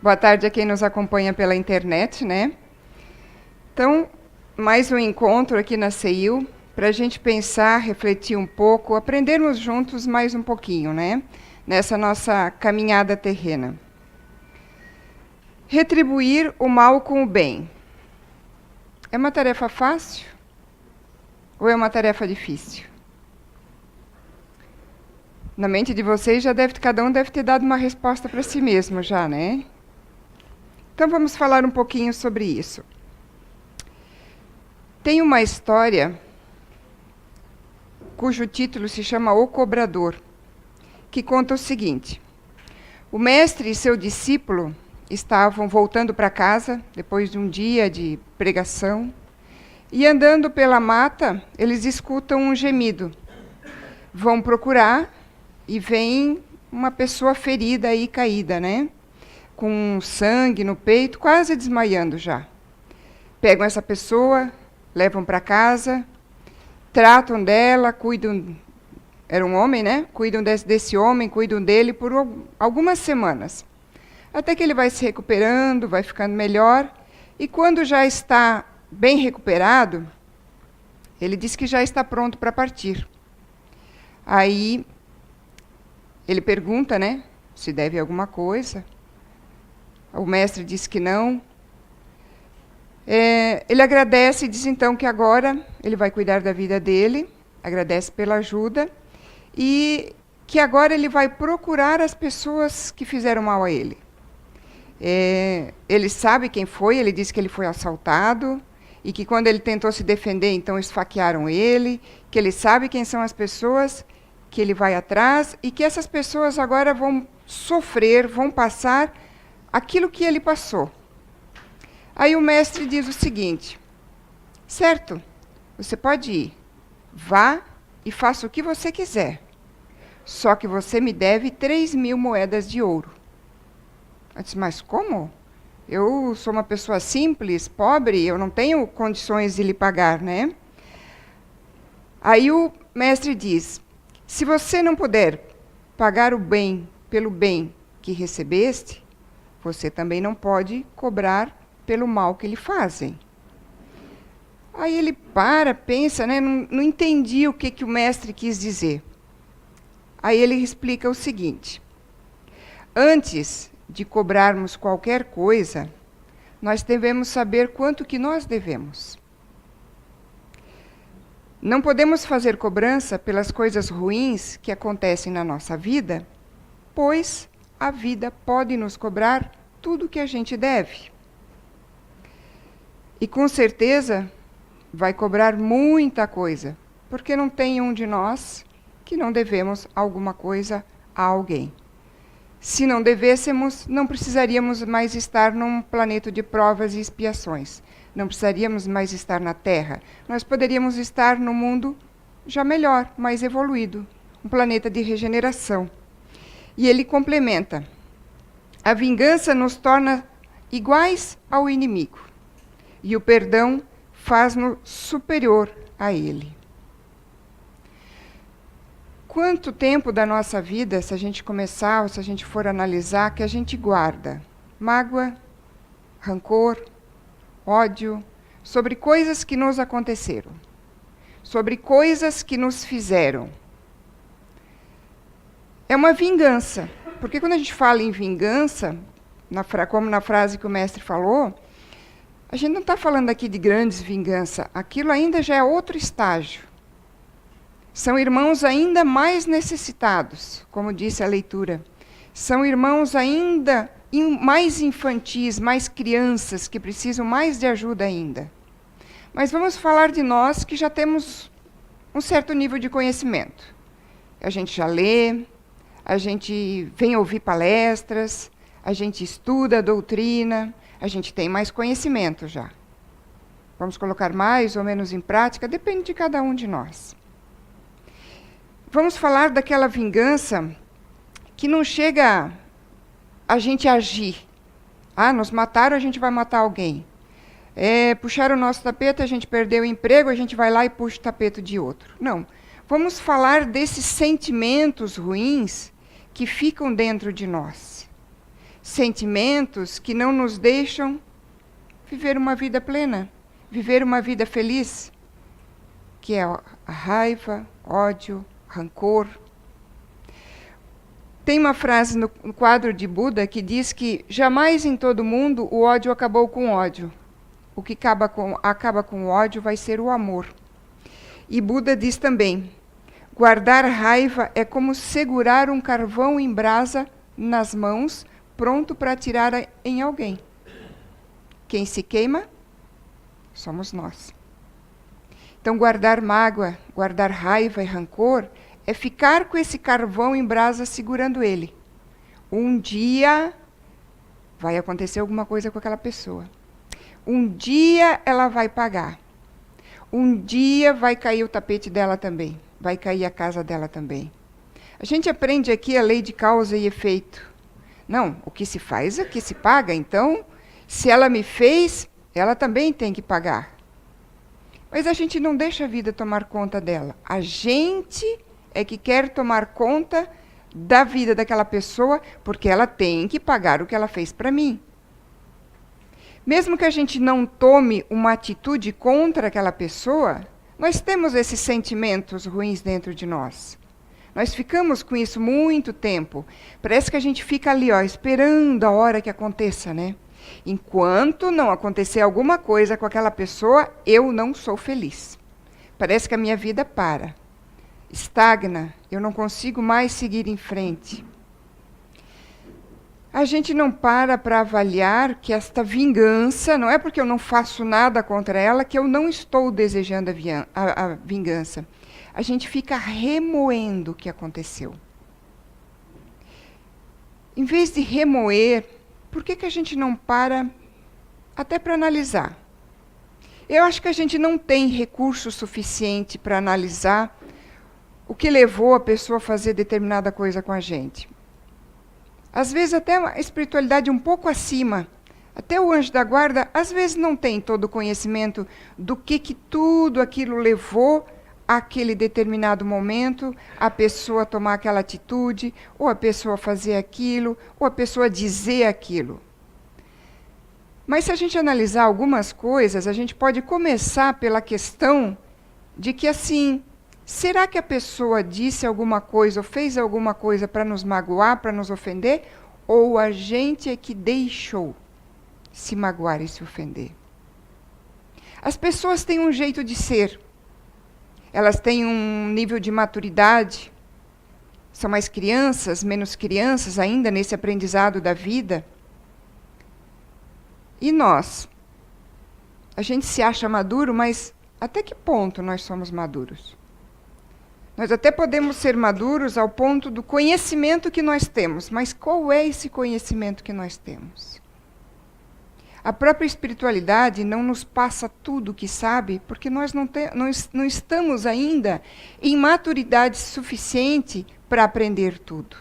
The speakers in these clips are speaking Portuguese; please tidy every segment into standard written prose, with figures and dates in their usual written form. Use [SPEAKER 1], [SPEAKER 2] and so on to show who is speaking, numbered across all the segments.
[SPEAKER 1] Boa tarde a quem nos acompanha pela internet, né? Então, mais um encontro aqui na CEIU, para a gente pensar, refletir um pouco, aprendermos juntos mais um pouquinho, né? Nessa nossa caminhada terrena. Retribuir o mal com o bem. É uma tarefa fácil? Ou é uma tarefa difícil? Na mente de vocês, cada um deve ter dado uma resposta para si mesmo já, né? Então vamos falar um pouquinho sobre isso. Tem uma história cujo título se chama O Cobrador, que conta o seguinte. O mestre e seu discípulo estavam voltando para casa, depois de um dia de pregação, e andando pela mata, eles escutam um gemido. Vão procurar e veem uma pessoa ferida e caída, né? Com sangue no peito, quase desmaiando já. Pegam essa pessoa, levam para casa, tratam dela, cuidam... Era um homem, né? Cuidam desse homem, cuidam dele por algumas semanas. Até que ele vai se recuperando, vai ficando melhor. E quando já está bem recuperado, ele diz que já está pronto para partir. Aí ele pergunta, né? Se deve alguma coisa. O mestre diz que não. Ele agradece e diz então que agora ele vai cuidar da vida dele, agradece pela ajuda, e que agora ele vai procurar as pessoas que fizeram mal a ele. Ele sabe quem foi, ele diz que ele foi assaltado, e que quando ele tentou se defender, então esfaquearam ele, que ele sabe quem são as pessoas, que ele vai atrás, e que essas pessoas agora vão sofrer, vão passar aquilo que ele passou. Aí o mestre diz o seguinte: certo, você pode ir, vá e faça o que você quiser, só que você me deve 3.000 moedas de ouro. Eu disse, mas como? Eu sou uma pessoa simples, pobre, eu não tenho condições de lhe pagar, né? Aí o mestre diz, se você não puder pagar o bem pelo bem que recebeste, você também não pode cobrar pelo mal que lhe fazem. Aí ele pensa, né? Não entendi o que o mestre quis dizer. Aí ele explica o seguinte: antes de cobrarmos qualquer coisa, nós devemos saber quanto que nós devemos. Não podemos fazer cobrança pelas coisas ruins que acontecem na nossa vida, pois a vida pode nos cobrar tudo o que a gente deve. E com certeza vai cobrar muita coisa, porque não tem um de nós que não devemos alguma coisa a alguém. Se não devêssemos, não precisaríamos mais estar num planeta de provas e expiações. Não precisaríamos mais estar na Terra. Nós poderíamos estar no mundo já melhor, mais evoluído, um planeta de regeneração. E ele complementa: a vingança nos torna iguais ao inimigo, e o perdão faz-nos superior a ele. Quanto tempo da nossa vida, se a gente começar, ou se a gente for analisar, que a gente guarda mágoa, rancor, ódio, sobre coisas que nos aconteceram, sobre coisas que nos fizeram. É uma vingança, porque quando a gente fala em vingança, como na frase que o mestre falou, a gente não está falando aqui de grandes vinganças, aquilo ainda já é outro estágio. São irmãos ainda mais necessitados, como disse a leitura. São irmãos ainda mais infantis, mais crianças, que precisam mais de ajuda ainda. Mas vamos falar de nós que já temos um certo nível de conhecimento. A gente já lê, a gente vem ouvir palestras, a gente estuda a doutrina, a gente tem mais conhecimento já. Vamos colocar mais ou menos em prática, depende de cada um de nós. Vamos falar daquela vingança que não chega a gente agir. Nos mataram, a gente vai matar alguém. Puxaram o nosso tapete, a gente perdeu o emprego, a gente vai lá e puxa o tapete de outro. Não. Vamos falar desses sentimentos ruins que ficam dentro de nós. sentimentos que não nos deixam viver uma vida plena, viver uma vida feliz, que é a raiva, ódio, rancor. Tem uma frase no quadro de Buda que diz que jamais em todo mundo o ódio acabou com ódio. O que acaba com o ódio vai ser o amor. E Buda diz também, guardar raiva é como segurar um carvão em brasa nas mãos, pronto para atirar em alguém. Quem se queima? Somos nós. Então, guardar mágoa, guardar raiva e rancor é ficar com esse carvão em brasa segurando ele. Um dia vai acontecer alguma coisa com aquela pessoa. Um dia ela vai pagar. Um dia vai cair o tapete dela também. Vai cair a casa dela também. A gente aprende aqui a lei de causa e efeito. Não, o que se faz é o que se paga. Então, se ela me fez, ela também tem que pagar. Mas a gente não deixa a vida tomar conta dela. A gente é que quer tomar conta da vida daquela pessoa, porque ela tem que pagar o que ela fez para mim. Mesmo que a gente não tome uma atitude contra aquela pessoa, nós temos esses sentimentos ruins dentro de nós. Nós ficamos com isso muito tempo. Parece que a gente fica ali, esperando a hora que aconteça, né? Enquanto não acontecer alguma coisa com aquela pessoa, eu não sou feliz. Parece que a minha vida para. Estagna, eu não consigo mais seguir em frente. A gente não para avaliar que esta vingança, não é porque eu não faço nada contra ela que eu não estou desejando a vingança. A gente fica remoendo o que aconteceu. Em vez de remoer, por que a gente não para até para analisar? Eu acho que a gente não tem recurso suficiente para analisar o que levou a pessoa a fazer determinada coisa com a gente. Às vezes até uma espiritualidade um pouco acima, até o anjo da guarda, às vezes não tem todo o conhecimento do que tudo aquilo levou àquele determinado momento, a pessoa tomar aquela atitude, ou a pessoa fazer aquilo, ou a pessoa dizer aquilo. Mas se a gente analisar algumas coisas, a gente pode começar pela questão de que, assim, será que a pessoa disse alguma coisa ou fez alguma coisa para nos magoar, para nos ofender? Ou a gente é que deixou se magoar e se ofender? As pessoas têm um jeito de ser. Elas têm um nível de maturidade. São mais crianças, menos crianças ainda nesse aprendizado da vida. E nós? A gente se acha maduro, mas até que ponto nós somos maduros? Nós até podemos ser maduros ao ponto do conhecimento que nós temos, mas qual é esse conhecimento que nós temos? A própria espiritualidade não nos passa tudo o que sabe, porque nós não estamos ainda em maturidade suficiente para aprender tudo.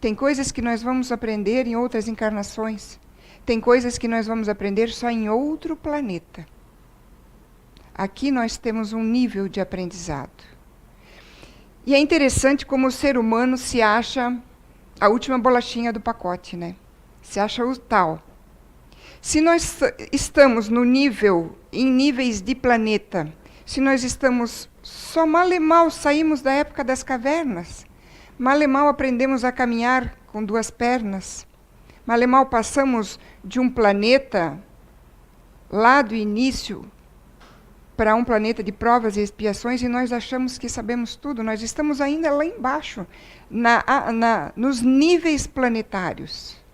[SPEAKER 1] Tem coisas que nós vamos aprender em outras encarnações. Tem coisas que nós vamos aprender só em outro planeta. Aqui nós temos um nível de aprendizado. E é interessante como o ser humano se acha a última bolachinha do pacote, né? Se acha o tal. Se nós estamos em níveis de planeta, se nós estamos só mal e mal saímos da época das cavernas, mal e mal aprendemos a caminhar com duas pernas, mal e mal passamos de um planeta lá do início para um planeta de provas e expiações e nós achamos que sabemos tudo. Nós estamos ainda lá embaixo, nos níveis planetários.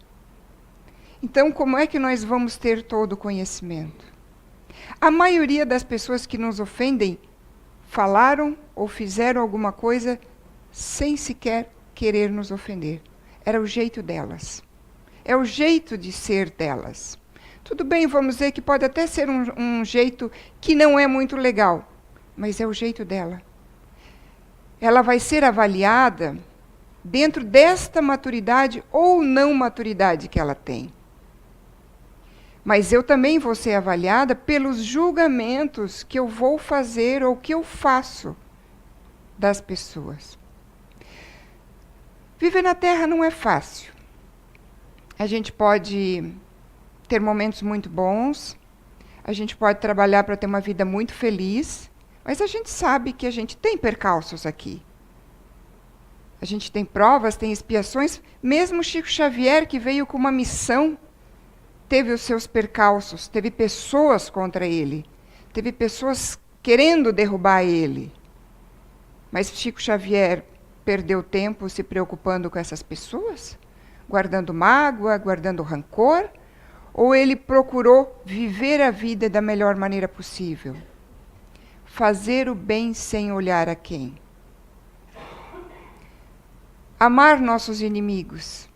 [SPEAKER 1] Então, como é que nós vamos ter todo o conhecimento? A maioria das pessoas que nos ofendem falaram ou fizeram alguma coisa sem sequer querer nos ofender. Era o jeito delas. É o jeito de ser delas. Tudo bem, vamos dizer que pode até ser um jeito que não é muito legal, mas é o jeito dela. Ela vai ser avaliada dentro desta maturidade ou não maturidade que ela tem. Mas eu também vou ser avaliada pelos julgamentos que eu vou fazer ou que eu faço das pessoas. Viver na Terra não é fácil. A gente pode ter momentos muito bons, a gente pode trabalhar para ter uma vida muito feliz, mas a gente sabe que a gente tem percalços aqui. A gente tem provas, tem expiações. Mesmo Chico Xavier, que veio com uma missão, teve os seus percalços, teve pessoas contra ele, teve pessoas querendo derrubar ele. Mas Chico Xavier perdeu tempo se preocupando com essas pessoas? Guardando mágoa, guardando rancor? Ou ele procurou viver a vida da melhor maneira possível? Fazer o bem sem olhar a quem? Amar nossos inimigos.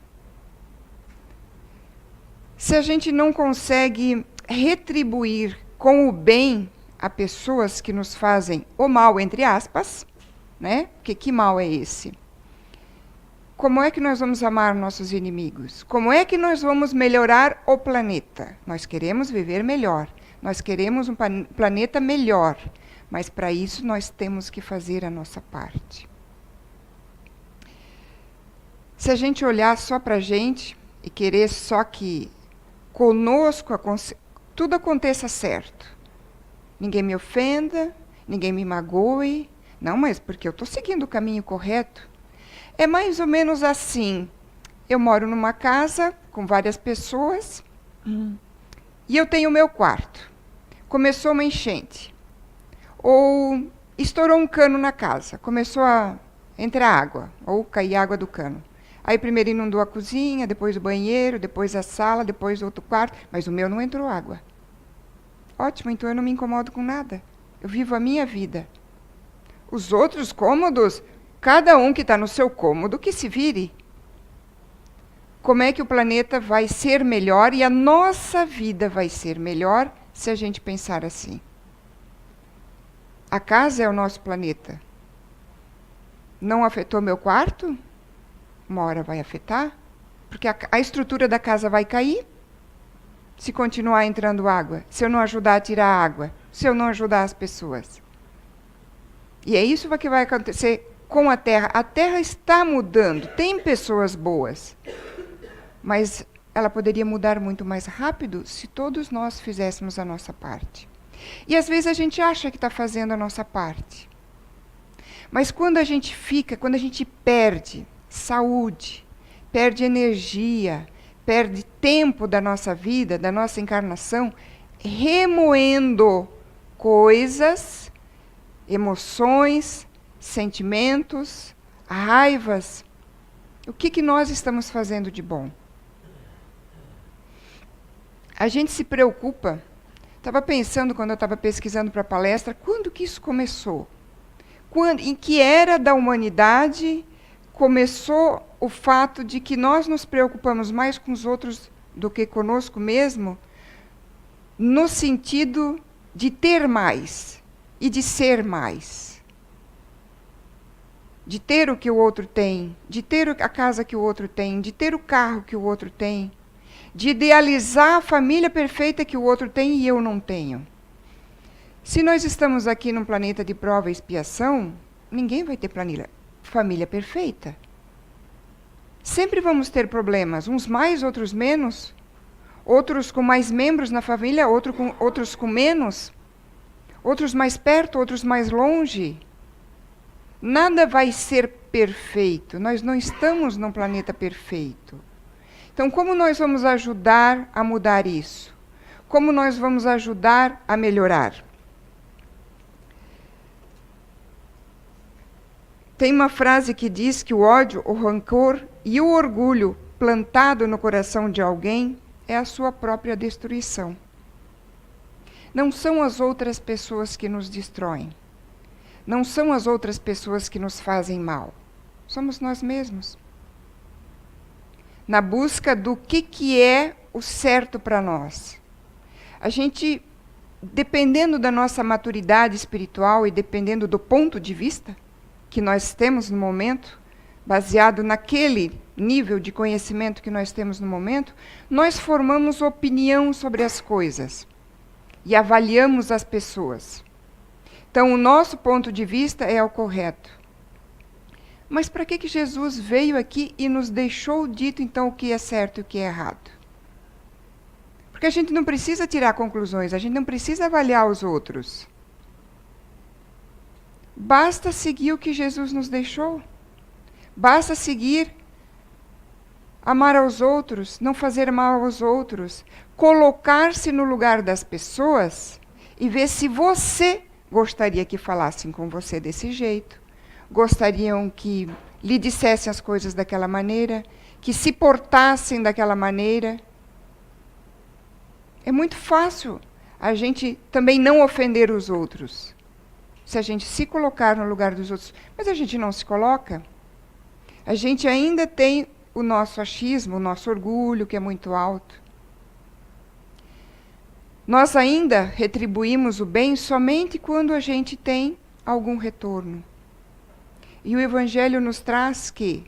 [SPEAKER 1] Se a gente não consegue retribuir com o bem a pessoas que nos fazem o mal, entre aspas, né? Porque que mal é esse? Como é que nós vamos amar nossos inimigos? Como é que nós vamos melhorar o planeta? Nós queremos viver melhor, nós queremos um planeta melhor, mas para isso nós temos que fazer a nossa parte. Se a gente olhar só para a gente e querer só que conosco tudo aconteça certo, ninguém me ofenda, ninguém me magoe, não, mas porque eu estou seguindo o caminho correto. É mais ou menos assim. Eu moro numa casa com várias pessoas e eu tenho o meu quarto. Começou uma enchente. Ou estourou um cano na casa, começou a entrar água, ou cair água do cano. Aí primeiro inundou a cozinha, depois o banheiro, depois a sala, depois outro quarto, mas o meu não entrou água. Ótimo, então eu não me incomodo com nada. Eu vivo a minha vida. Os outros cômodos, cada um que está no seu cômodo, que se vire. Como é que o planeta vai ser melhor e a nossa vida vai ser melhor se a gente pensar assim? A casa é o nosso planeta. Não afetou meu quarto? Uma hora vai afetar, porque a estrutura da casa vai cair se continuar entrando água, se eu não ajudar a tirar água, se eu não ajudar as pessoas. E é isso que vai acontecer com a Terra. A Terra está mudando, tem pessoas boas, mas ela poderia mudar muito mais rápido se todos nós fizéssemos a nossa parte. E às vezes a gente acha que está fazendo a nossa parte. Mas quando a gente perde saúde, perde energia, perde tempo da nossa vida, da nossa encarnação, remoendo coisas, emoções, sentimentos, raivas, o que nós estamos fazendo de bom? A gente se preocupa. Estava pensando, quando eu estava pesquisando para a palestra, quando que isso começou? Em que era da humanidade começou o fato de que nós nos preocupamos mais com os outros do que conosco mesmo, no sentido de ter mais e de ser mais. De ter o que o outro tem, de ter a casa que o outro tem, de ter o carro que o outro tem, de idealizar a família perfeita que o outro tem e eu não tenho. Se nós estamos aqui num planeta de prova e expiação, ninguém vai ter família perfeita. Sempre vamos ter problemas, uns mais, outros menos, outros com mais membros na família, outros com menos, outros mais perto, outros mais longe. Nada vai ser perfeito, nós não estamos num planeta perfeito. Então, como nós vamos ajudar a mudar isso? Como nós vamos ajudar a melhorar? Tem uma frase que diz que o ódio, o rancor e o orgulho plantado no coração de alguém é a sua própria destruição. Não são as outras pessoas que nos destroem. Não são as outras pessoas que nos fazem mal. Somos nós mesmos. Na busca do que é o certo para nós. A gente, dependendo da nossa maturidade espiritual e dependendo do ponto de vista que nós temos no momento, baseado naquele nível de conhecimento que nós temos no momento, nós formamos opinião sobre as coisas e avaliamos as pessoas. Então, o nosso ponto de vista é o correto. Mas para que Jesus veio aqui e nos deixou dito, então, o que é certo e o que é errado? Porque a gente não precisa tirar conclusões, a gente não precisa avaliar os outros. Basta seguir o que Jesus nos deixou. Basta seguir, amar aos outros, não fazer mal aos outros, colocar-se no lugar das pessoas e ver se você gostaria que falassem com você desse jeito, gostariam que lhe dissessem as coisas daquela maneira, que se portassem daquela maneira. É muito fácil a gente também não ofender os outros, se a gente se colocar no lugar dos outros. Mas a gente não se coloca. A gente ainda tem o nosso achismo, o nosso orgulho, que é muito alto. Nós ainda retribuímos o bem somente quando a gente tem algum retorno. E o Evangelho nos traz que,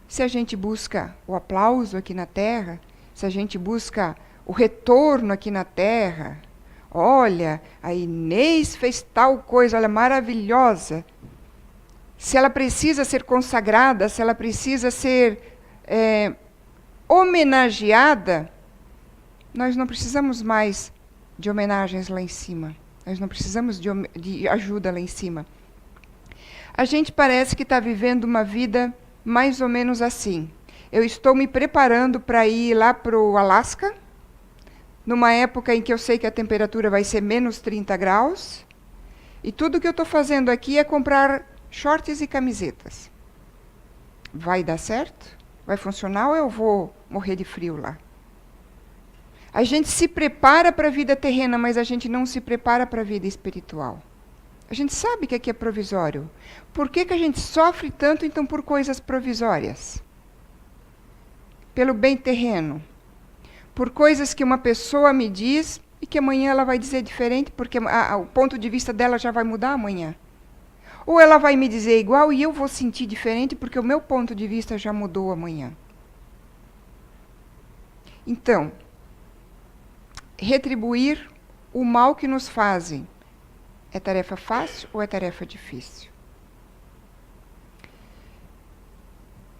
[SPEAKER 1] se a gente busca o aplauso aqui na Terra, se a gente busca o retorno aqui na Terra, olha, a Inês fez tal coisa, olha, maravilhosa. Se ela precisa ser consagrada, se ela precisa ser homenageada, nós não precisamos mais de homenagens lá em cima. Nós não precisamos de ajuda lá em cima. A gente parece que está vivendo uma vida mais ou menos assim. Eu estou me preparando para ir lá para o Alasca, numa época em que eu sei que a temperatura vai ser menos 30 graus, e tudo que eu estou fazendo aqui é comprar shorts e camisetas. Vai dar certo? Vai funcionar ou eu vou morrer de frio lá? A gente se prepara para a vida terrena, mas a gente não se prepara para a vida espiritual. A gente sabe que aqui é provisório. Por que a gente sofre tanto, então, por coisas provisórias? Pelo bem terreno. Por coisas que uma pessoa me diz e que amanhã ela vai dizer diferente, porque o ponto de vista dela já vai mudar amanhã. Ou ela vai me dizer igual e eu vou sentir diferente, porque o meu ponto de vista já mudou amanhã. Então, retribuir o mal que nos fazem é tarefa fácil ou é tarefa difícil?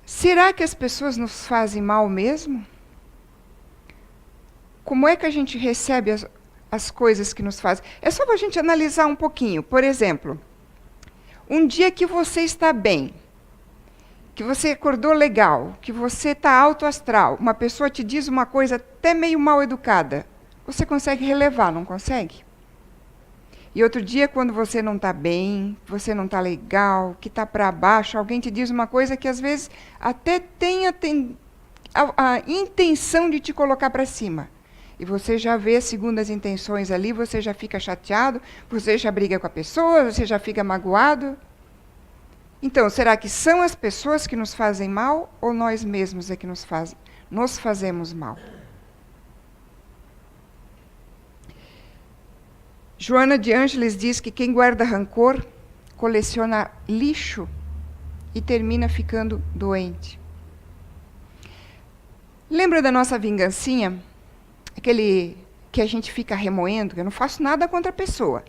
[SPEAKER 1] Será que as pessoas nos fazem mal mesmo? Como é que a gente recebe as coisas que nos fazem? É só para a gente analisar um pouquinho. Por exemplo, um dia que você está bem, que você acordou legal, que você está alto astral, uma pessoa te diz uma coisa até meio mal educada, você consegue relevar, não consegue? E outro dia, quando você não está bem, você não está legal, que está para baixo, alguém te diz uma coisa que às vezes até tem a intenção de te colocar para cima. E você já vê segundas intenções ali, você já fica chateado, você já briga com a pessoa, você já fica magoado. Então, será que são as pessoas que nos fazem mal ou nós mesmos é que nos fazemos mal? Joana de Ângeles diz que quem guarda rancor coleciona lixo e termina ficando doente. Lembra da nossa vingancinha? Aquele que a gente fica remoendo, eu não faço nada contra a pessoa,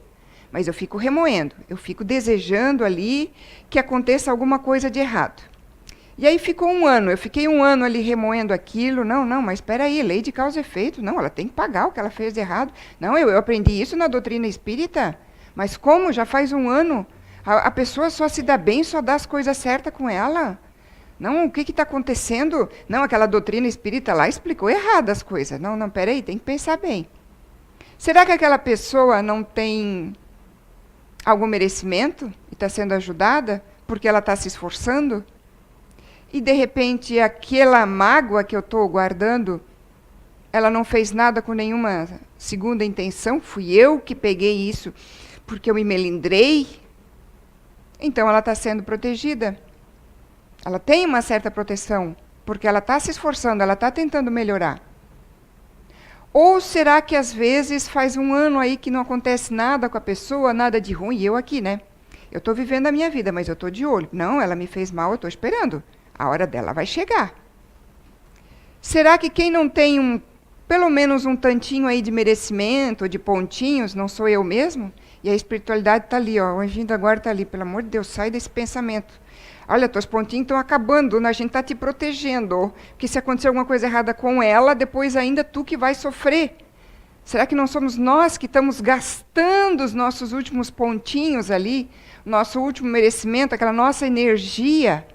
[SPEAKER 1] mas eu fico remoendo, eu fico desejando ali que aconteça alguma coisa de errado. E aí ficou um ano, eu fiquei um ano ali remoendo aquilo, não, mas espera aí, lei de causa e efeito, não, ela tem que pagar o que ela fez de errado. Não, eu aprendi isso na doutrina espírita, mas como? Já faz um ano, a pessoa só se dá bem, só dá as coisas certas com ela. Não, o que está acontecendo? Não, aquela doutrina espírita lá explicou errado as coisas. Não, peraí, tem que pensar bem. Será que aquela pessoa não tem algum merecimento e está sendo ajudada porque ela está se esforçando? E, de repente, aquela mágoa que eu estou guardando, ela não fez nada com nenhuma segunda intenção, fui eu que peguei isso porque eu me melindrei? Então, ela está sendo protegida. Ela tem uma certa proteção, porque ela está se esforçando, ela está tentando melhorar. Ou será que, às vezes, faz um ano aí que não acontece nada com a pessoa, nada de ruim, e eu aqui, né? Eu estou vivendo a minha vida, mas eu estou de olho. Não, ela me fez mal, eu estou esperando. A hora dela vai chegar. Será que quem não tem pelo menos um tantinho aí de merecimento, de pontinhos, não sou eu mesmo? E a espiritualidade está ali, ó, o anjinho da guarda está ali. Pelo amor de Deus, sai desse pensamento. Olha, teus pontinhos estão acabando, a gente está te protegendo. Porque se acontecer alguma coisa errada com ela, depois ainda tu que vai sofrer. Será que não somos nós que estamos gastando os nossos últimos pontinhos ali, nosso último merecimento, aquela nossa energia,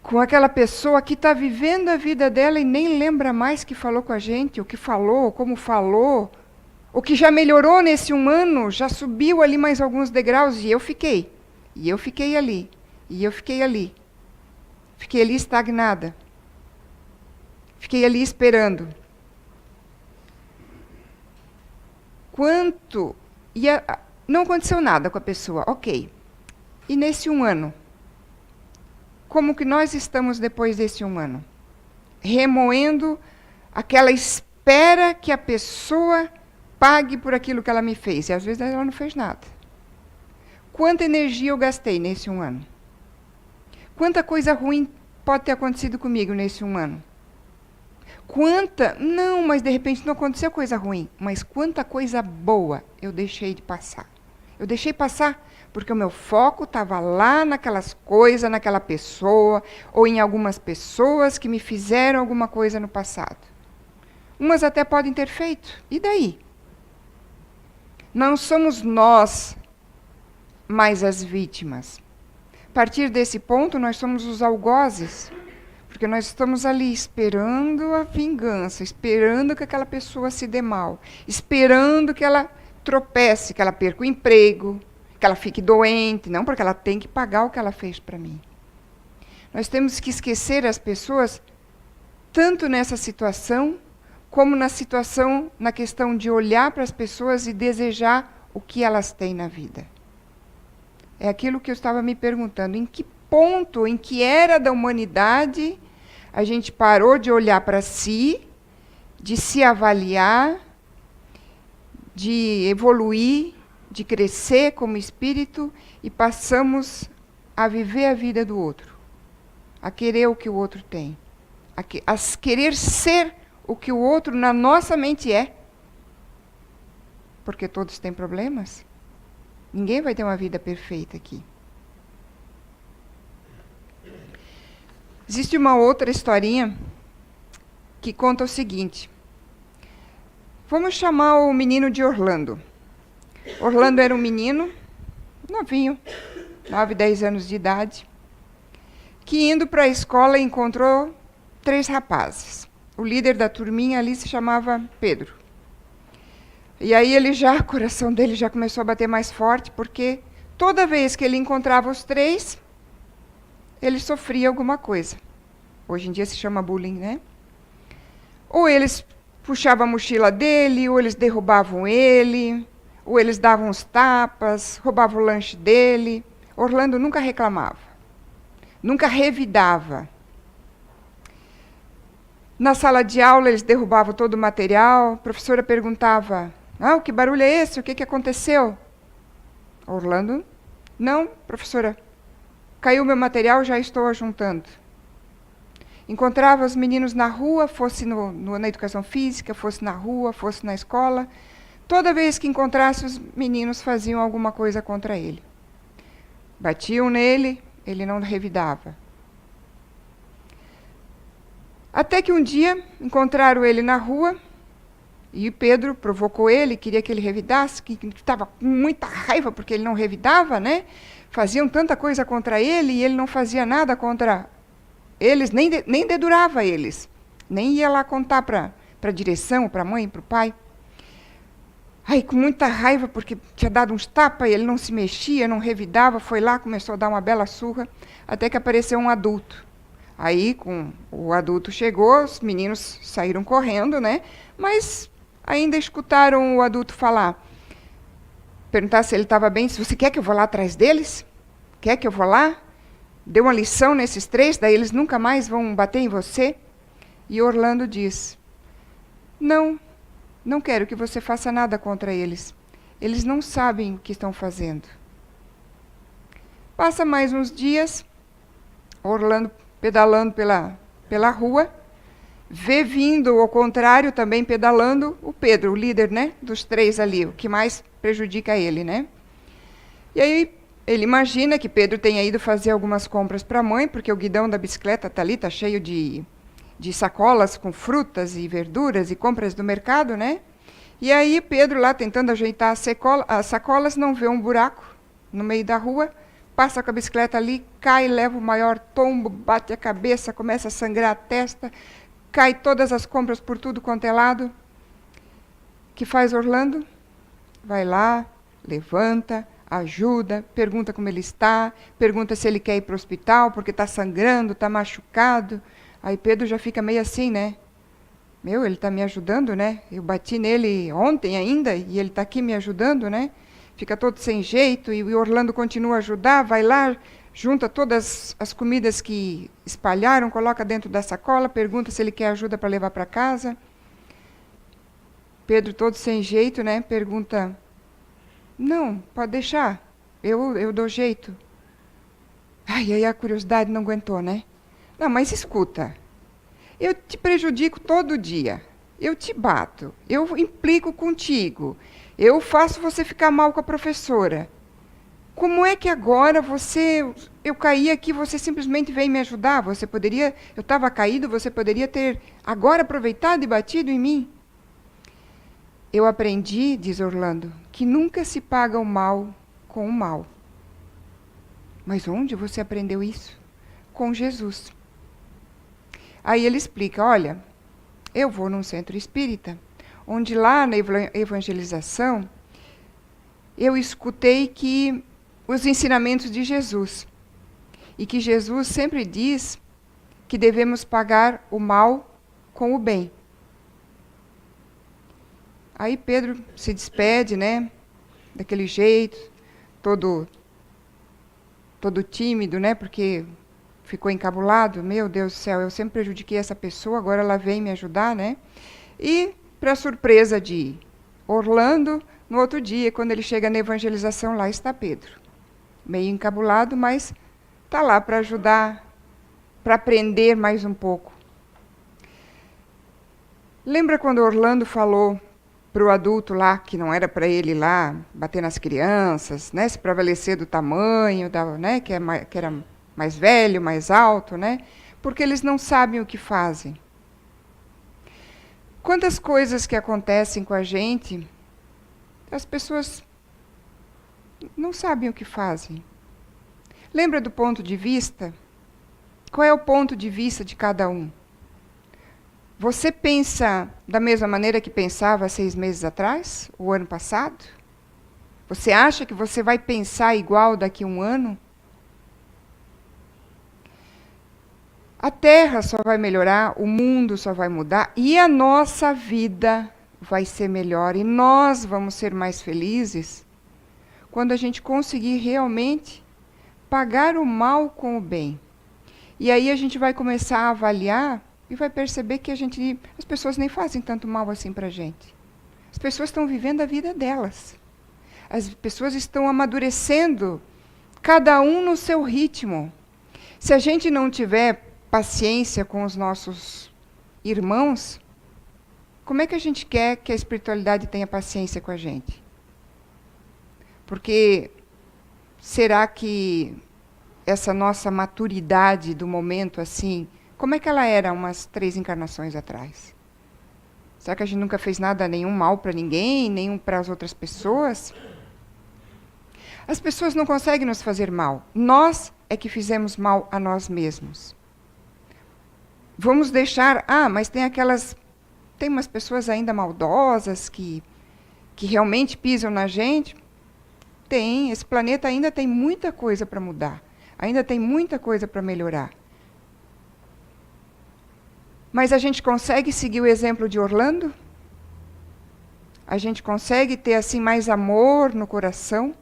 [SPEAKER 1] com aquela pessoa que está vivendo a vida dela e nem lembra mais que falou com a gente, o que falou, como falou, o que já melhorou nesse 1 ano, já subiu ali mais alguns degraus, e eu fiquei ali, e eu fiquei ali. Fiquei ali estagnada. Fiquei ali esperando. Não aconteceu nada com a pessoa, ok. E nesse 1 ano? Como que nós estamos depois desse 1 ano? Remoendo aquela espera que a pessoa pague por aquilo que ela me fez. E às vezes ela não fez nada. Quanta energia eu gastei nesse 1 ano? Quanta coisa ruim pode ter acontecido comigo nesse 1 ano? Não, mas de repente não aconteceu coisa ruim. Mas quanta coisa boa eu deixei de passar. Eu deixei passar porque o meu foco estava lá naquelas coisas, naquela pessoa, ou em algumas pessoas que me fizeram alguma coisa no passado. Umas até podem ter feito. E daí? Não somos nós mais as vítimas. A partir desse ponto, nós somos os algozes. Porque nós estamos ali esperando a vingança, esperando que aquela pessoa se dê mal, esperando que ela tropece, que ela perca o emprego, que ela fique doente, não, porque ela tem que pagar o que ela fez para mim. Nós temos que esquecer as pessoas, tanto nessa situação, como na questão de olhar para as pessoas e desejar o que elas têm na vida. É aquilo que eu estava me perguntando, em que ponto, em que era da humanidade, a gente parou de olhar para si, de se avaliar, de evoluir, de crescer como espírito e passamos a viver a vida do outro, a querer o que o outro tem, a querer ser o que o outro na nossa mente é. Porque todos têm problemas. Ninguém vai ter uma vida perfeita aqui. Existe uma outra historinha que conta o seguinte. Vamos chamar o menino de Orlando. Orlando era um menino, novinho, 9, 10 anos de idade, que indo para a escola encontrou 3 rapazes. O líder da turminha ali se chamava Pedro. E aí o coração dele já começou a bater mais forte, porque toda vez que ele encontrava os 3, ele sofria alguma coisa. Hoje em dia se chama bullying, né? Ou eles puxavam a mochila dele, ou eles derrubavam ele, ou eles davam uns tapas, roubavam o lanche dele. Orlando nunca reclamava, nunca revidava. Na sala de aula eles derrubavam todo o material, a professora perguntava, que barulho é esse? O que aconteceu? Orlando, não, professora, caiu meu material, já estou ajuntando. Encontrava os meninos na rua, fosse na educação física, fosse na rua, fosse na escola. Toda vez que encontrasse, os meninos faziam alguma coisa contra ele. Batiam nele, ele não revidava. Até que um dia encontraram ele na rua, e Pedro provocou ele, queria que ele revidasse, que estava com muita raiva porque ele não revidava, né? Faziam tanta coisa contra ele e ele não fazia nada contra eles, nem dedurava eles. Nem ia lá contar para a direção, para a mãe, para o pai. Aí, com muita raiva, porque tinha dado uns tapas, ele não se mexia, não revidava, foi lá, começou a dar uma bela surra, até que apareceu um adulto. Aí, o adulto chegou, os meninos saíram correndo, né? Mas ainda escutaram o adulto falar. Perguntar se ele estava bem, se você quer que eu vá lá atrás deles? Quer que eu vá lá? Deu uma lição nesses 3, daí eles nunca mais vão bater em você? E Orlando diz, não quero que você faça nada contra eles. Eles não sabem o que estão fazendo. Passa mais uns dias, Orlando pedalando pela rua, vê vindo, ao contrário, também pedalando, o Pedro, o líder, né, dos 3 ali, o que mais prejudica ele, né? E aí Ele imagina que Pedro tenha ido fazer algumas compras para a mãe, porque o guidão da bicicleta está ali, está cheio de sacolas com frutas e verduras e compras do mercado, né? E aí Pedro lá tentando ajeitar as sacolas, não vê um buraco no meio da rua, passa com a bicicleta ali, cai, leva o maior tombo, bate a cabeça, começa a sangrar a testa, cai todas as compras por tudo quanto é lado. Que faz Orlando? Vai lá, levanta, ajuda, pergunta como ele está, pergunta se ele quer ir para o hospital, porque está sangrando, está machucado. Aí Pedro já fica meio assim, né? Meu, ele está me ajudando, né? Eu bati nele ontem ainda e ele está aqui me ajudando, né? Fica todo sem jeito e o Orlando continua a ajudar, vai lá, junta todas as comidas que espalharam, coloca dentro da sacola, pergunta se ele quer ajuda para levar para casa. Pedro, todo sem jeito, né? Pergunta, não, pode deixar, eu dou jeito. Ai, aí a curiosidade não aguentou, né? Não, mas escuta, eu te prejudico todo dia, eu te bato, eu implico contigo, eu faço você ficar mal com a professora. Como é que agora eu caí aqui, você simplesmente veio me ajudar? Você poderia, eu estava caído, você poderia ter agora aproveitado e batido em mim? Eu aprendi, diz Orlando, que nunca se paga o mal com o mal. Mas onde você aprendeu isso? Com Jesus. Aí ele explica, olha, eu vou num centro espírita, onde lá na evangelização, eu escutei que os ensinamentos de Jesus, e que Jesus sempre diz que devemos pagar o mal com o bem. Aí Pedro se despede, né, daquele jeito, todo tímido, né, porque ficou encabulado. Meu Deus do céu, eu sempre prejudiquei essa pessoa, agora ela vem me ajudar, né? E, para surpresa de Orlando, no outro dia, quando ele chega na evangelização, lá está Pedro. Meio encabulado, mas está lá para ajudar, para aprender mais um pouco. Lembra quando Orlando falou para o adulto lá, que não era para ele lá bater nas crianças, né, se prevalecer do tamanho, né, que era mais velho, mais alto, né, porque eles não sabem o que fazem. Quantas coisas que acontecem com a gente, as pessoas não sabem o que fazem. Lembra do ponto de vista? Qual é o ponto de vista de cada um? Você pensa da mesma maneira que pensava 6 meses atrás, o ano passado? Você acha que você vai pensar igual daqui a um ano? A Terra só vai melhorar, o mundo só vai mudar e a nossa vida vai ser melhor. E nós vamos ser mais felizes quando a gente conseguir realmente pagar o mal com o bem. E aí a gente vai começar a avaliar e vai perceber que as pessoas nem fazem tanto mal assim para a gente. As pessoas estão vivendo a vida delas. As pessoas estão amadurecendo, cada um no seu ritmo. Se a gente não tiver paciência com os nossos irmãos, como é que a gente quer que a espiritualidade tenha paciência com a gente? Porque será que essa nossa maturidade do momento, assim, como é que ela era umas 3 encarnações atrás? Será que a gente nunca fez nada, nenhum mal para ninguém, nenhum para as outras pessoas? As pessoas não conseguem nos fazer mal. Nós é que fizemos mal a nós mesmos. Vamos deixar... mas tem umas pessoas ainda maldosas que realmente pisam na gente. Tem, esse planeta ainda tem muita coisa para mudar. Ainda tem muita coisa para melhorar. Mas a gente consegue seguir o exemplo de Orlando? A gente consegue ter assim mais amor no coração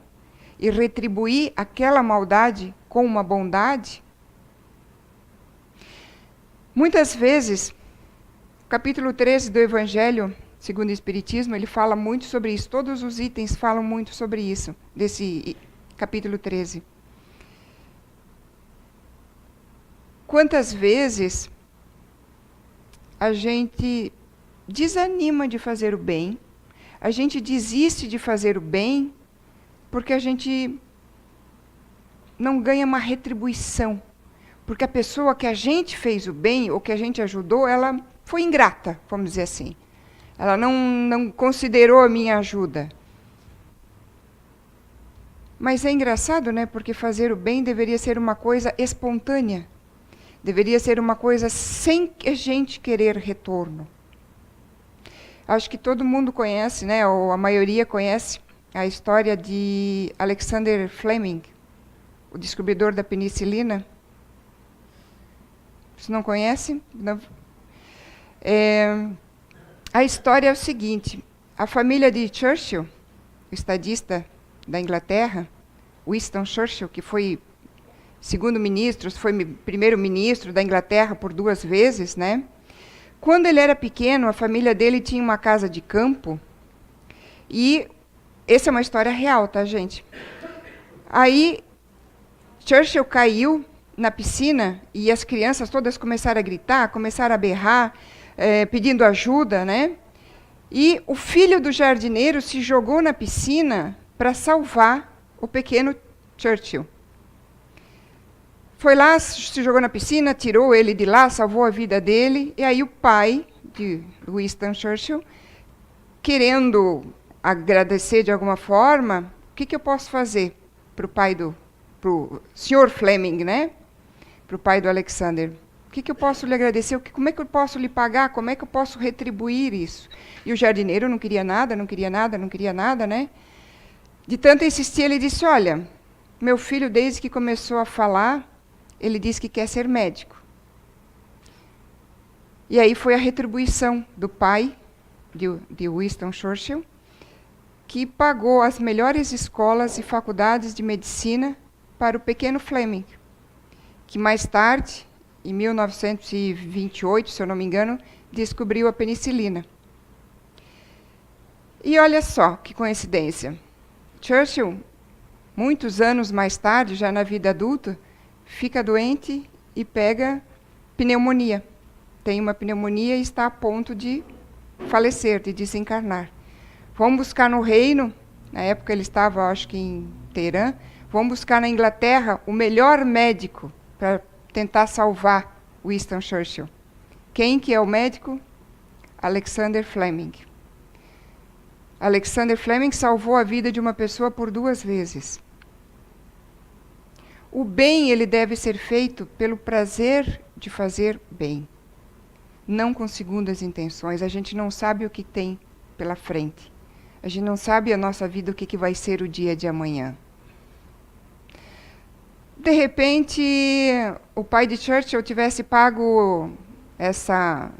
[SPEAKER 1] e retribuir aquela maldade com uma bondade? Muitas vezes, o capítulo 13 do Evangelho segundo o Espiritismo, ele fala muito sobre isso. Todos os itens falam muito sobre isso, desse capítulo 13. Quantas vezes a gente desanima de fazer o bem, a gente desiste de fazer o bem, porque a gente não ganha uma retribuição. Porque a pessoa que a gente fez o bem, ou que a gente ajudou, ela foi ingrata, vamos dizer assim. Ela não considerou a minha ajuda. Mas é engraçado, né? Porque fazer o bem deveria ser uma coisa espontânea. Deveria ser uma coisa sem a gente querer retorno. Acho que todo mundo conhece, né? Ou a maioria conhece a história de Alexander Fleming, o descobridor da penicilina. Você não conhece? Não. A história é o seguinte: a família de Churchill, o estadista da Inglaterra, Winston Churchill, que foi segundo-ministro, foi primeiro-ministro da Inglaterra por 2 vezes, né? Quando ele era pequeno, a família dele tinha uma casa de campo, e essa é uma história real, tá, gente? Aí, Churchill caiu na piscina e as crianças todas começaram a gritar, começaram a berrar, pedindo ajuda, né? E o filho do jardineiro se jogou na piscina para salvar o pequeno Churchill. Foi lá, se jogou na piscina, tirou ele de lá, salvou a vida dele. E aí o pai de Winston Churchill, querendo agradecer de alguma forma, o que eu posso fazer para o pai pro Sr. Fleming, né? Para o pai do Alexander. O que eu posso lhe agradecer? Como é que eu posso lhe pagar? Como é que eu posso retribuir isso? E o jardineiro não queria nada, não queria nada, não queria nada, né? De tanto insistir, ele disse, olha, meu filho, desde que começou a falar, ele disse que quer ser médico. E aí foi a retribuição do pai de Winston Churchill, que pagou as melhores escolas e faculdades de medicina para o pequeno Fleming, que mais tarde, em 1928, se eu não me engano, descobriu a penicilina. E olha só que coincidência. Churchill, muitos anos mais tarde, já na vida adulta, fica doente e pega pneumonia. Tem uma pneumonia e está a ponto de falecer, de desencarnar. Vão buscar no reino, na época ele estava, acho que em Teherã, vão buscar na Inglaterra o melhor médico para tentar salvar Winston Churchill. Quem que é o médico? Alexander Fleming. Alexander Fleming salvou a vida de uma pessoa por 2 vezes. O bem, ele deve ser feito pelo prazer de fazer bem, não com segundas intenções. A gente não sabe o que tem pela frente. A gente não sabe a nossa vida, o que vai ser o dia de amanhã. De repente, o pai de Churchill tivesse pago essa...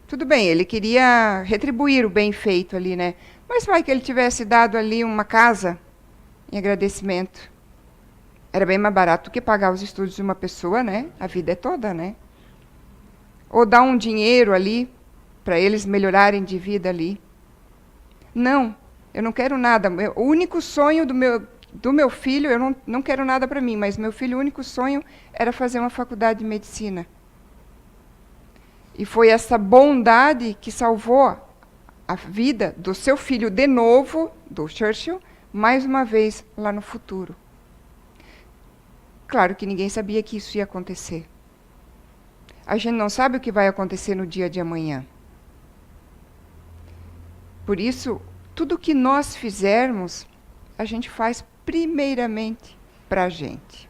[SPEAKER 1] Tudo bem, ele queria retribuir o bem feito ali, né? Mas vai que ele tivesse dado ali uma casa em agradecimento. Era bem mais barato do que pagar os estudos de uma pessoa, né? A vida é toda, né? Ou dar um dinheiro ali, para eles melhorarem de vida ali. Não, eu não quero nada. O único sonho do meu filho, eu não quero nada para mim, mas meu filho, o único sonho era fazer uma faculdade de medicina. E foi essa bondade que salvou a vida do seu filho de novo, do Churchill, mais uma vez lá no futuro. Claro que ninguém sabia que isso ia acontecer. A gente não sabe o que vai acontecer no dia de amanhã. Por isso, tudo que nós fizermos, a gente faz primeiramente para a gente.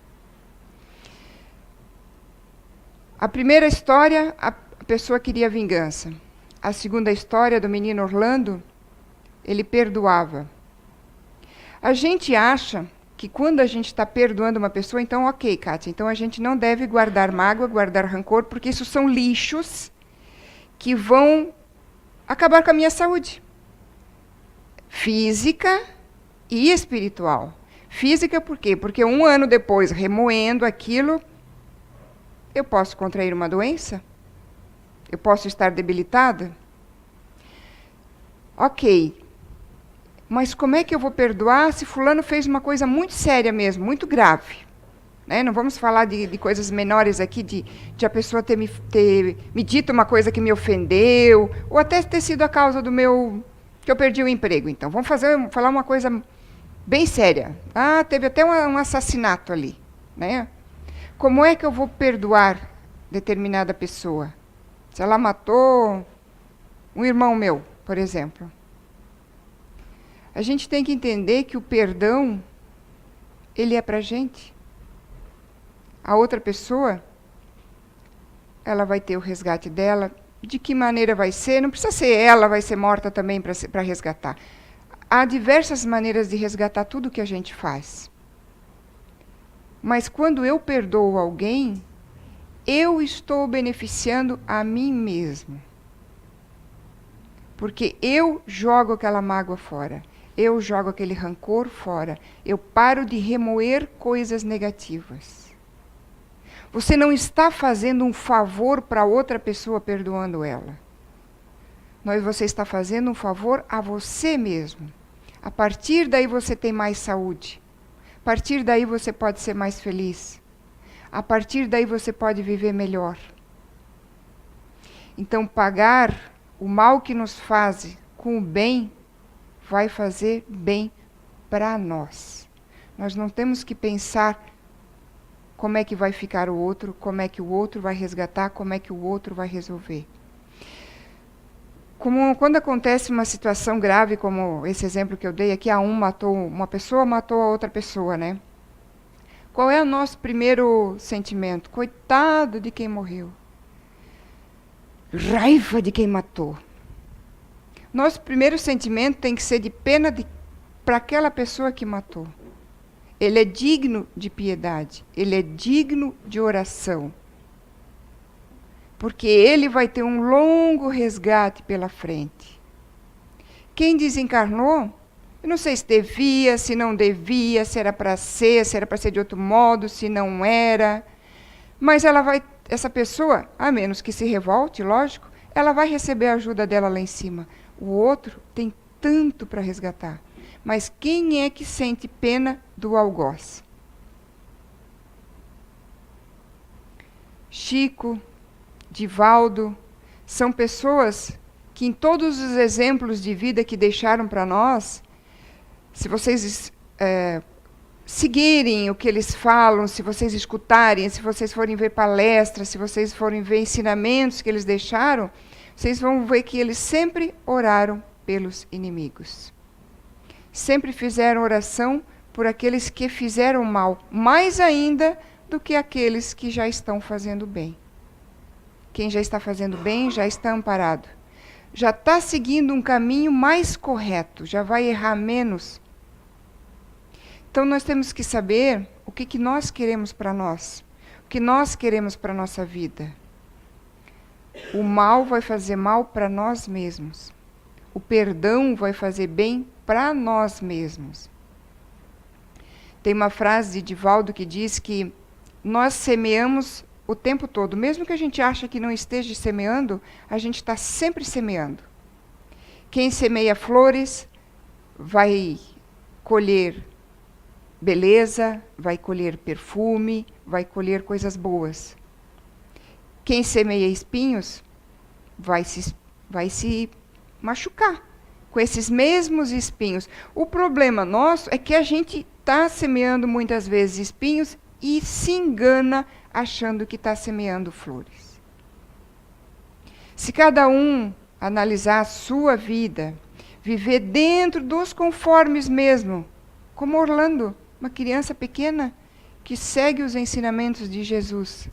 [SPEAKER 1] A primeira história, a pessoa queria vingança. A segunda história do menino Orlando, ele perdoava. A gente acha que quando a gente está perdoando uma pessoa, então ok, Kátia, então a gente não deve guardar mágoa, guardar rancor, porque isso são lixos que vão acabar com a minha saúde física e espiritual. Física por quê? Porque 1 ano depois, remoendo aquilo, eu posso contrair uma doença? Eu posso estar debilitada? Ok. Mas como é que eu vou perdoar se fulano fez uma coisa muito séria mesmo, muito grave? Né? Não vamos falar de coisas menores aqui, de a pessoa ter me dito uma coisa que me ofendeu, ou até ter sido a causa que eu perdi o emprego. Então, vamos falar uma coisa bem séria. Ah, teve até um assassinato ali. né? Como é que eu vou perdoar determinada pessoa? Se ela matou um irmão meu, por exemplo. A gente tem que entender que o perdão, ele é pra gente. A outra pessoa, ela vai ter o resgate dela. De que maneira vai ser? Não precisa ser ela, vai ser morta também para resgatar. Há diversas maneiras de resgatar tudo que a gente faz. Mas quando eu perdoo alguém, eu estou beneficiando a mim mesmo. Porque eu jogo aquela mágoa fora. Eu jogo aquele rancor fora. Eu paro de remoer coisas negativas. Você não está fazendo um favor para outra pessoa perdoando ela. Mas você está fazendo um favor a você mesmo. A partir daí você tem mais saúde. A partir daí você pode ser mais feliz. A partir daí você pode viver melhor. Então, pagar o mal que nos faz com o bem vai fazer bem para nós. Nós não temos que pensar como é que vai ficar o outro, como é que o outro vai resgatar, como é que o outro vai resolver. Quando acontece uma situação grave, como esse exemplo que eu dei aqui, uma pessoa matou a outra pessoa, né? Qual é o nosso primeiro sentimento? Coitado de quem morreu. Raiva de quem matou. Nosso primeiro sentimento tem que ser de pena para aquela pessoa que matou. Ele é digno de piedade, ele é digno de oração. Porque ele vai ter um longo resgate pela frente. Quem desencarnou, eu não sei se devia, se não devia, se era para ser de outro modo, se não era. Mas essa pessoa, a menos que se revolte, lógico, ela vai receber a ajuda dela lá em cima. O outro tem tanto para resgatar. Mas quem é que sente pena do algoz? Chico, Divaldo, são pessoas que em todos os exemplos de vida que deixaram para nós, se vocês seguirem o que eles falam, se vocês escutarem, se vocês forem ver palestras, se vocês forem ver ensinamentos que eles deixaram, vocês vão ver que eles sempre oraram pelos inimigos. Sempre fizeram oração por aqueles que fizeram mal, mais ainda do que aqueles que já estão fazendo bem. Quem já está fazendo bem já está amparado. Já está seguindo um caminho mais correto, já vai errar menos. Então nós temos que saber o que nós queremos para nós, o que nós queremos para a nossa vida. O mal vai fazer mal para nós mesmos. O perdão vai fazer bem para nós mesmos. Tem uma frase de Divaldo que diz que nós semeamos o tempo todo. Mesmo que a gente ache que não esteja semeando, a gente está sempre semeando. Quem semeia flores vai colher beleza, vai colher perfume, vai colher coisas boas. Quem semeia espinhos vai se machucar com esses mesmos espinhos. O problema nosso é que a gente está semeando muitas vezes espinhos e se engana achando que está semeando flores. Se cada um analisar a sua vida, viver dentro dos conformes mesmo, como Orlando, uma criança pequena que segue os ensinamentos de Jesus.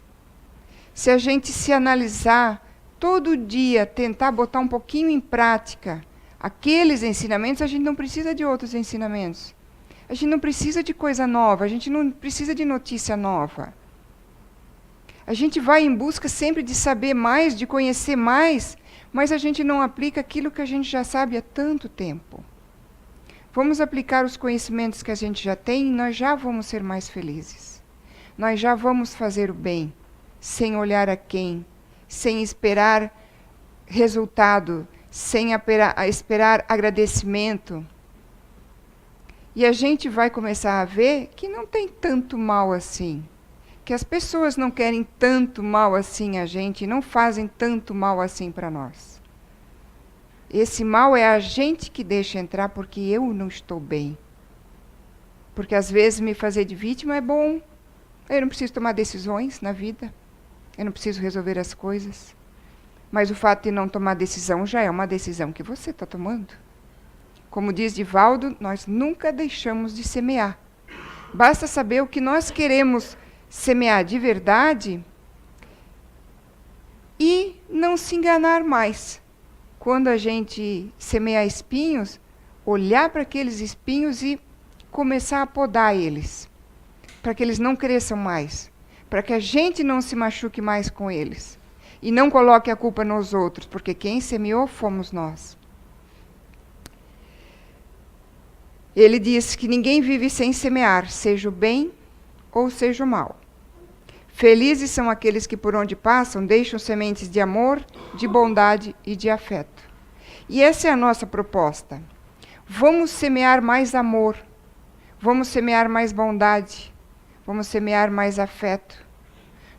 [SPEAKER 1] Se a gente se analisar todo dia, tentar botar um pouquinho em prática aqueles ensinamentos, a gente não precisa de outros ensinamentos. A gente não precisa de coisa nova, a gente não precisa de notícia nova. A gente vai em busca sempre de saber mais, de conhecer mais, mas a gente não aplica aquilo que a gente já sabe há tanto tempo. Vamos aplicar os conhecimentos que a gente já tem e nós já vamos ser mais felizes. Nós já vamos fazer o bem, sem olhar a quem, sem esperar resultado, sem esperar agradecimento. E a gente vai começar a ver que não tem tanto mal assim. Que as pessoas não querem tanto mal assim a gente, não fazem tanto mal assim para nós. Esse mal é a gente que deixa entrar porque eu não estou bem. Porque às vezes me fazer de vítima é bom. Eu não preciso tomar decisões na vida. Eu não preciso resolver as coisas. Mas o fato de não tomar decisão já é uma decisão que você está tomando. Como diz Divaldo, nós nunca deixamos de semear. Basta saber o que nós queremos semear de verdade e não se enganar mais. Quando a gente semear espinhos, olhar para aqueles espinhos e começar a podar eles, para que eles não cresçam mais, para que a gente não se machuque mais com eles. E não coloque a culpa nos outros, porque quem semeou fomos nós. Ele diz que ninguém vive sem semear, seja o bem ou seja o mal. Felizes são aqueles que por onde passam deixam sementes de amor, de bondade e de afeto. E essa é a nossa proposta. Vamos semear mais amor, vamos semear mais bondade, vamos semear mais afeto.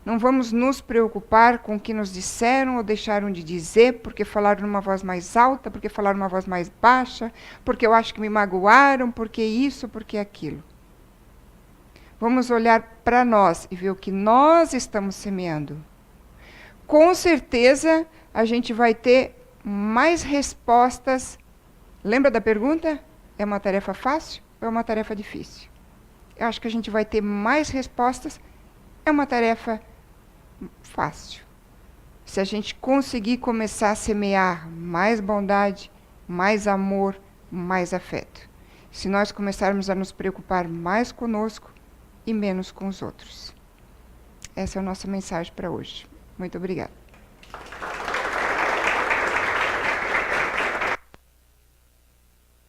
[SPEAKER 1] Não vamos nos preocupar com o que nos disseram ou deixaram de dizer, porque falaram numa voz mais alta, porque falaram numa voz mais baixa, porque eu acho que me magoaram, porque isso, porque aquilo. Vamos olhar para nós e ver o que nós estamos semeando. Com certeza, a gente vai ter mais respostas. Lembra da pergunta? É uma tarefa fácil ou é uma tarefa difícil? Eu acho que a gente vai ter mais respostas. É uma tarefa fácil. Se a gente conseguir começar a semear mais bondade, mais amor, mais afeto. Se nós começarmos a nos preocupar mais conosco e menos com os outros. Essa é a nossa mensagem para hoje. Muito obrigada.